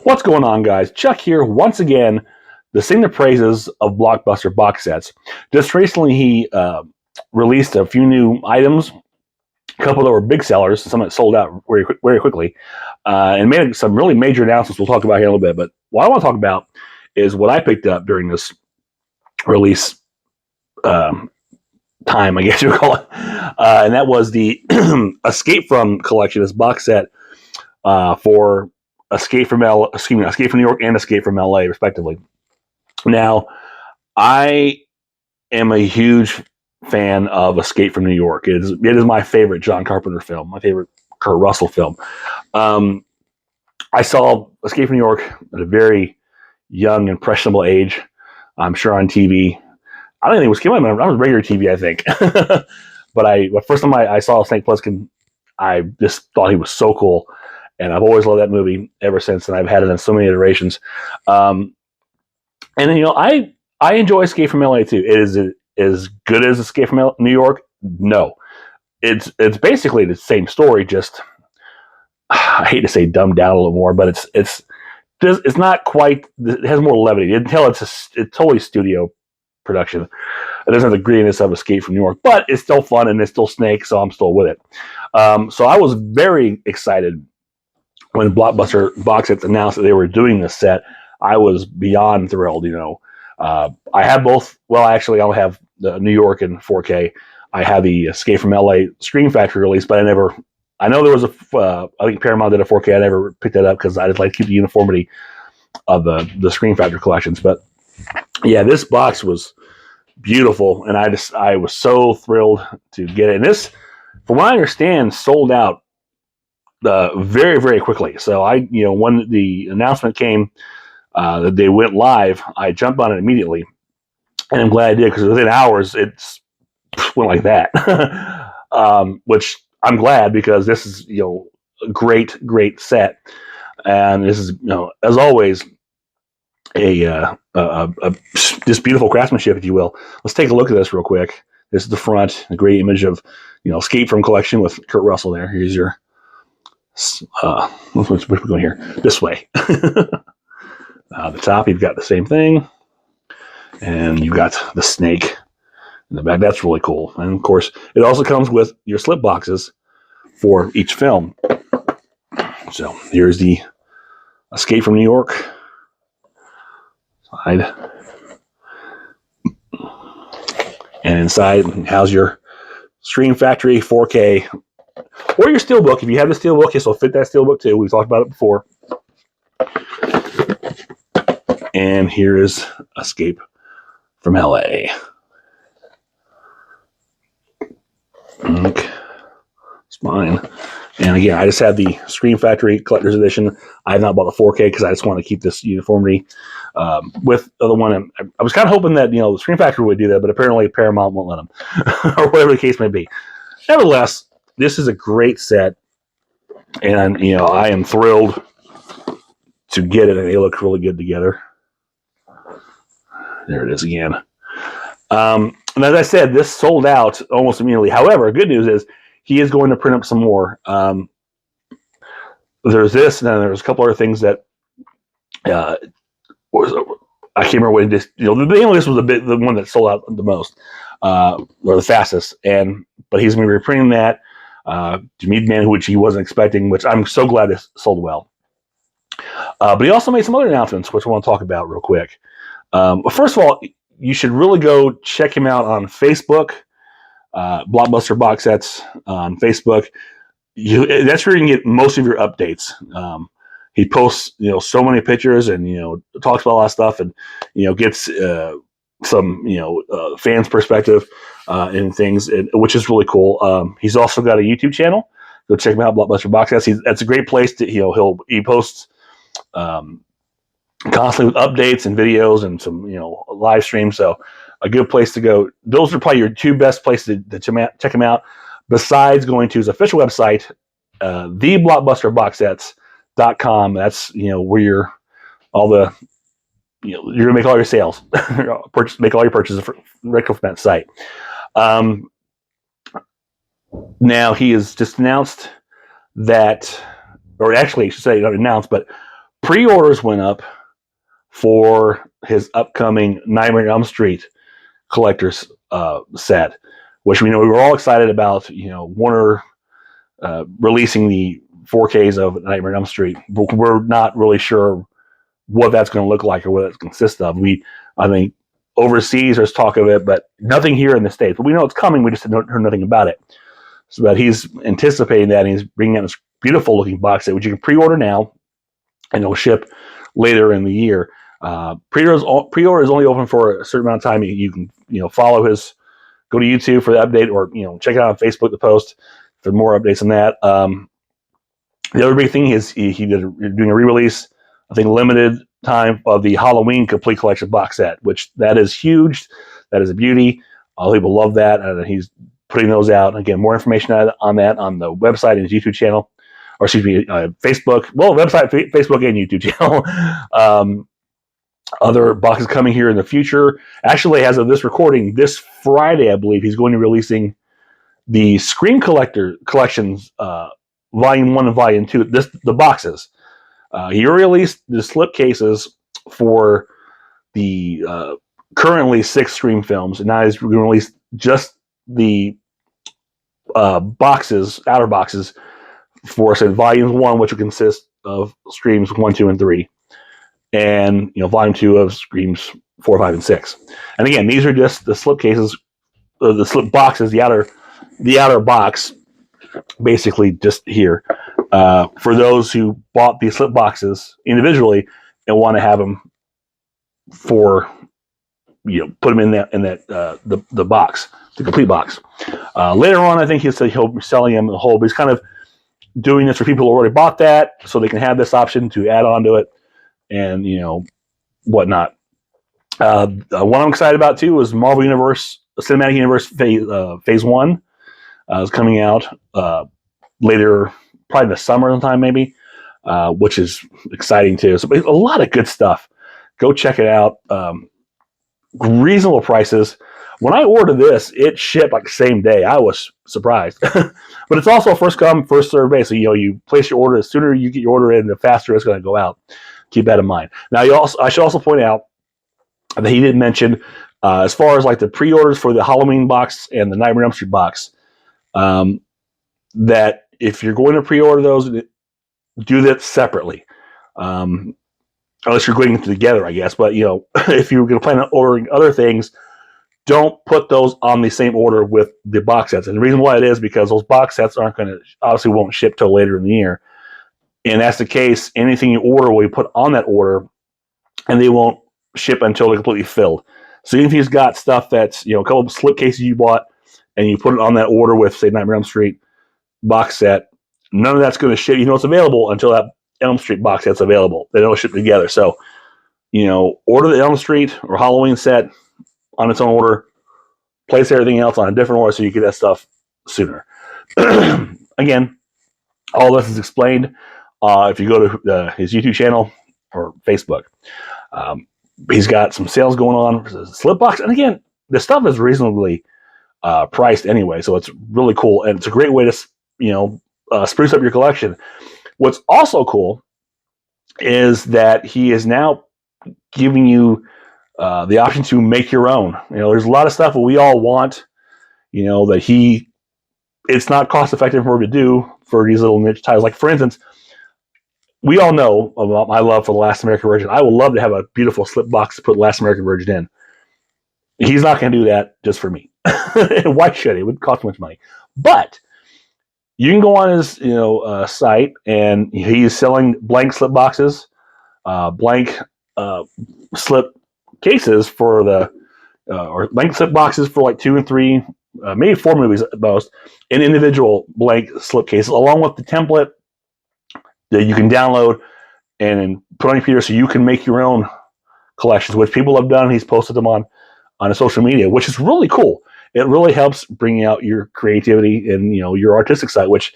What's going on, guys? Chuck here once again to sing the praises of Blockbuster box sets. Just recently, he released a few new items, a couple that were big sellers, some that sold out very quickly, and made some really major announcements we'll talk about here in a little bit. But what I want to talk about is what I picked up during this release time, I guess you would call it, and that was the Escape From collection, this box set for Escape from New York and Escape from LA, respectively. Now, I am a huge fan of Escape from New York. It is my favorite John Carpenter film, my favorite Kurt Russell film. I saw Escape from New York at a very young, impressionable age. I'm sure on TV. I don't think it was came out. I was regular TV, I think. But the first time I saw Snake Plissken, I just thought he was so cool. And I've always loved that movie ever since, and I've had it in so many iterations. And then, I enjoy Escape from LA too. Is it as good as Escape from New York? No. It's basically the same story, just I hate to say dumbed down a little more, but it's not quite. It has more levity. You can tell it's totally studio production. It doesn't have the grittiness of Escape from New York, but it's still fun and it's still Snake, so I'm still with it. So I was very excited when Blockbuster Boxsets announced that they were doing this set. I was beyond thrilled. I have both. Well, actually, I don't have the New York in 4K. I have the Escape from LA Scream Factory release, but I know there was I think Paramount did a 4K. I never picked that up because I just like to keep the uniformity of the Scream Factory collections. But yeah, this box was beautiful, and I was so thrilled to get it. And this, from what I understand, sold out very, very quickly. So when the announcement came that they went live, I jumped on it immediately, and I'm glad I did because within hours it went like that. Which I'm glad because this is a great set, and this is as always a just beautiful craftsmanship, if you will. Let's take a look at this real quick. This is the front, a great image of Escape From collection with Kurt Russell there. Here's your which we're going here this way. The top, you've got the same thing, and you've got the snake in the back. That's really cool. And of course, it also comes with your slip boxes for each film. So here's the Escape from New York side, and inside how's your Scream Factory 4K. Or your Steelbook. If you have the Steelbook, this will fit that Steelbook too. We've talked about it before. And here is Escape from LA. Okay. It's fine. And again, I just have the Scream Factory Collector's Edition. I have not bought the 4K because I just want to keep this uniformity with the other one. I was kind of hoping that the Scream Factory would do that, but apparently Paramount won't let them, or whatever the case may be. Nevertheless, this is a great set, and I am thrilled to get it, and they look really good together. There it is again. And as I said, this sold out almost immediately. However, good news is he is going to print up some more. There's this, and then there's a couple other things that I can't remember what it is. The name of this was the one that sold out the most, or the fastest. But he's going to be reprinting that. To meet man, which he wasn't expecting, which I'm so glad this sold well. But he also made some other announcements, which I want to talk about real quick. First of all, you should really go check him out on Facebook, Blockbuster Boxsets on Facebook. That's where you can get most of your updates. He posts, so many pictures and talks about a lot of stuff, and gets some fans' perspective and things, which is really cool. He's also got a YouTube channel. Go check him out, Blockbuster Boxsets. That's a great place to he posts constantly with updates and videos and some live streams. So a good place to go. Those are probably your two best places to check him out. Besides going to his official website, theblockbusterboxsets.com. That's where you're gonna make all your sales, make all your purchases right from that site. Now he has just announced that, or actually, I should say not announced, but Pre-orders went up for his upcoming Nightmare on Elm Street collector's set, which we were all excited about. Warner releasing the 4Ks of Nightmare on Elm Street. But we're not really sure what that's going to look like or what it consists of. I think overseas there's talk of it, but nothing here in the States. But we know it's coming. We just heard nothing about it. So, but he's anticipating that, and he's bringing out this beautiful looking box set, which you can pre-order now, and it'll ship later in the year. Pre-order is only open for a certain amount of time. You can follow his, go to YouTube for the update, or check it out on Facebook, the post, for more updates on that. The other big thing is he doing a re-release, I think limited time, of the Halloween Complete Collection box set, which that is huge. That is a beauty. A lot of people love that, and he's putting those out. Again, more information on that on the website and his YouTube channel, or excuse me, Facebook. Well, website, Facebook, and YouTube channel. Other boxes coming here in the future. Actually, as of this recording, this Friday, I believe, he's going to be releasing the Scream Collections Volume 1 and Volume 2, the boxes. He released the slip cases for the currently 6 Scream films, and now he's going to release just the boxes, outer boxes, for Volume 1, which will consist of Screams 1, 2, and 3, and Volume 2 of Screams 4, 5, and 6. And again, these are just the slip cases, the slip boxes, the outer box, basically just here. For those who bought these slip boxes individually and want to have them for, put them in that the box, the complete box. Later on, I think he'll be selling them the whole, but he's kind of doing this for people who already bought that, so they can have this option to add on to it and whatnot. What I'm excited about too is Marvel Universe, Cinematic Universe Phase 1 is coming out later, probably in the summer sometime maybe, which is exciting too. So a lot of good stuff. Go check it out. Reasonable prices. When I ordered this, it shipped like the same day. I was surprised. But it's also first come, first served basis. So you place your order. The sooner you get your order in, the faster it's going to go out. Keep that in mind. Now, I should also point out that he did mention, as far as like the pre-orders for the Halloween box and the Nightmare on Elm Street box, that if you're going to pre-order those, do that separately. Unless you're going together, I guess. But if you're going to plan on ordering other things, don't put those on the same order with the box sets. And the reason why it is because those box sets obviously won't ship till later in the year. And that's the case. Anything you order will be put on that order, and they won't ship until they're completely filled. So even if you've got stuff that's a couple of slip cases you bought, and you put it on that order with, say, Nightmare on Elm Street box set, none of that's going to ship. It's available until that Elm Street box set's available. They don't ship together. So, order the Elm Street or Halloween set on its own order. Place everything else on a different order so you get that stuff sooner. Again, all this is explained if you go to his YouTube channel or Facebook. He's got some sales going on for the slip box. And again, the stuff is reasonably priced anyway, so it's really cool. And it's a great way to, spruce up your collection. What's also cool is that he is now giving you the option to make your own. There's a lot of stuff that we all want, that it's not cost effective for him to do for these little niche titles. Like, for instance, we all know about my love for the Last American Virgin. I would love to have a beautiful slip box to put Last American Virgin in. He's not going to do that just for me. Why should he? It would cost too much money. But you can go on his site, and he's selling blank slip boxes, blank slip cases for or blank slip boxes for like 2 and 3, maybe 4 movies at most, and individual blank slip cases, along with the template that you can download and put on your computer so you can make your own collections, which people have done. He's posted them on his social media, which is really cool. It really helps bring out your creativity and your artistic side, which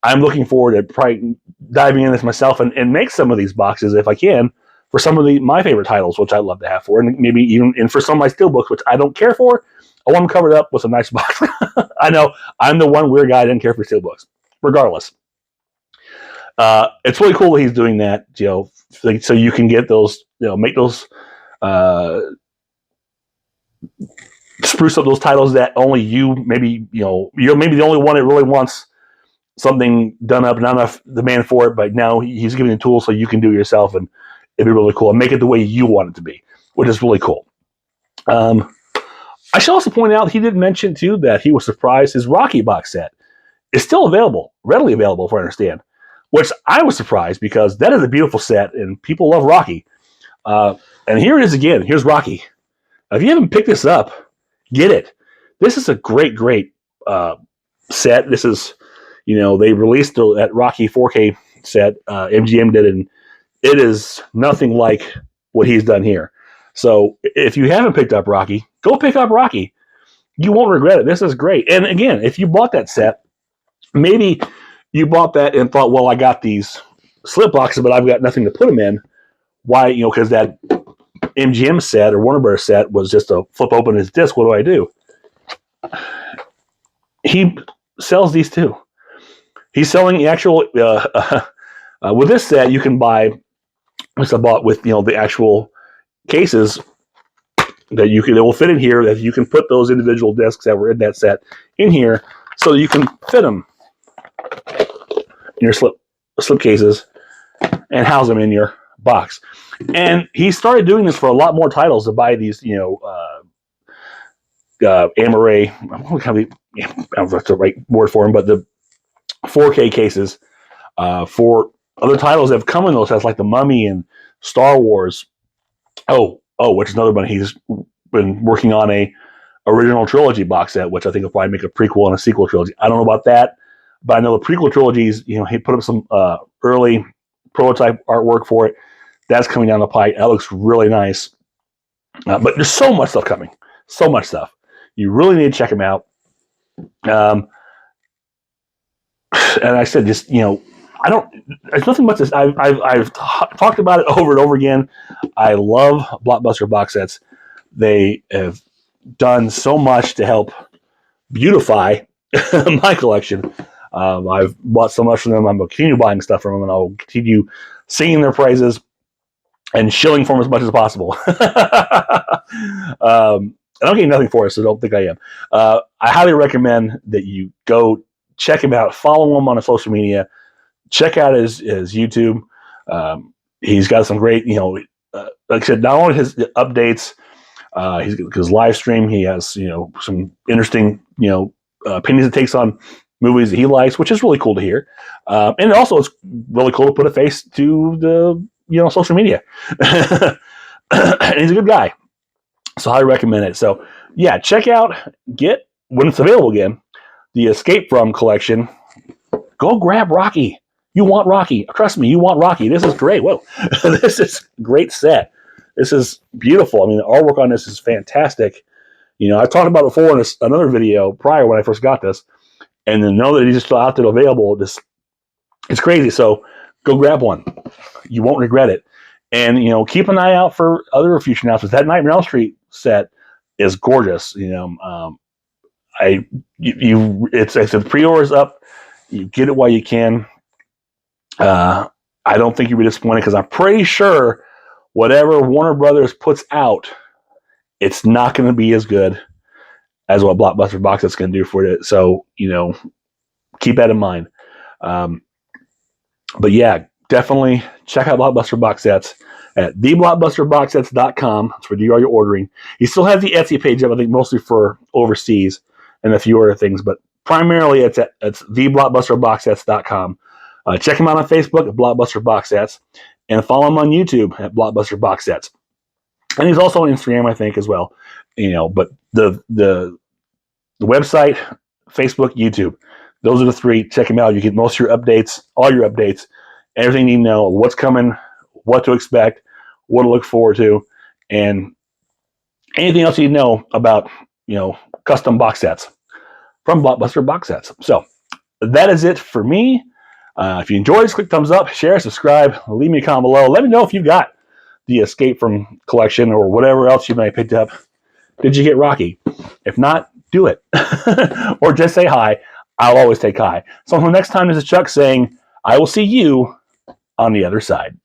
I'm looking forward to probably diving into this myself and make some of these boxes if I can for some of my favorite titles, which I'd love to have for, and maybe even for some of my steelbooks, which I don't care for. I want them covered up with a nice box. I know I'm the one weird guy that didn't care for steelbooks. Regardless, it's really cool that he's doing that, so you can get those, make those, spruce up those titles that only you, maybe, you're maybe the only one that really wants something done up, not enough demand for it, but now he's giving you tools so you can do it yourself, and it'd be really cool and make it the way you want it to be, which is really cool. I should also point out he did mention too that he was surprised his Rocky box set is still available, readily available, if I understand. Which I was surprised, because that is a beautiful set and people love Rocky. And here it is again. Here's Rocky. If you haven't picked this up, get it. This is a great, great set. This is, they released that Rocky 4K set. MGM did it, and it is nothing like what he's done here. So if you haven't picked up Rocky, go pick up Rocky. You won't regret it. This is great. And again, if you bought that set, maybe you bought that and thought, well, I got these slip boxes, but I've got nothing to put them in. Why? Because that MGM set or Warner Bros. Set was just a flip open his disc. What do I do? He sells these too. He's selling the actual, with this set, you can buy, which I bought with, the actual cases that will fit in here, that you can put those individual discs that were in that set in here, so that you can fit them in your slip cases and house them in your box. And he started doing this for a lot more titles, to buy these, Amaray, I don't know if that's the right word for them, but the 4K cases for other titles that have come in those sets, like The Mummy and Star Wars. Which is another one. He's been working on a original trilogy box set, which I think will probably make a prequel and a sequel trilogy. I don't know about that, but I know the prequel trilogies, he put up some early prototype artwork for it. That's coming down the pike. That looks really nice. But there's so much stuff coming. So much stuff. You really need to check them out. And I said, just, there's nothing much. I've talked about it over and over again. I love Blockbuster box sets. They have done so much to help beautify my collection. I've bought so much from them. I'm going to continue buying stuff from them, and I'll continue singing their praises and shilling for them as much as possible. I'm getting nothing for it, so don't think I am. I highly recommend that you go check him out. Follow him on social media. Check out his YouTube. He's got some great, like I said, not only his updates, his live stream. He has, some interesting, opinions and takes on movies that he likes, which is really cool to hear. And also, it's really cool to put a face to the, social media. And he's a good guy, so I recommend it. So yeah, check out, get, when it's available again, the Escape From collection. Go grab Rocky. You want Rocky. Trust me, you want Rocky. This is great. Whoa. This is a great set. This is beautiful. I mean, the artwork on this is fantastic. I talked about it before in another video prior when I first got this. And to know that he's still out there available, it's crazy. So go grab one. You won't regret it. And, keep an eye out for other future announcements. That Nightmare on Elm Street set is gorgeous. It's the pre-order's up. You get it while you can. I don't think you'll be disappointed, because I'm pretty sure whatever Warner Brothers puts out, it's not going to be as good as what Blockbuster Boxsets can do for it. So, keep that in mind. But yeah, definitely check out Blockbuster Boxsets at theblockbusterboxsets.com. That's where you are ordering. He still has the Etsy page up, I think, mostly for overseas and a few other things, but primarily it's theblockbusterboxsets.com. Check him out on Facebook at Blockbuster Boxsets, and follow him on YouTube at Blockbuster Boxsets. And he's also on Instagram, I think, as well. But the website, Facebook, YouTube, those are the three. Check him out. You get most of your updates, all your updates, everything you need to know, what's coming, what to expect, what to look forward to, and anything else you know about, custom box sets from Blockbuster Boxsets. So that is it for me. If you enjoyed this, click thumbs up, share, subscribe, leave me a comment below. Let me know if you got the Escape From collection or whatever else you may have picked up. Did you get Rocky? If not, do it. Or just say hi. I'll always take hi. So until next time, this is Chuck saying, I will see you on the other side.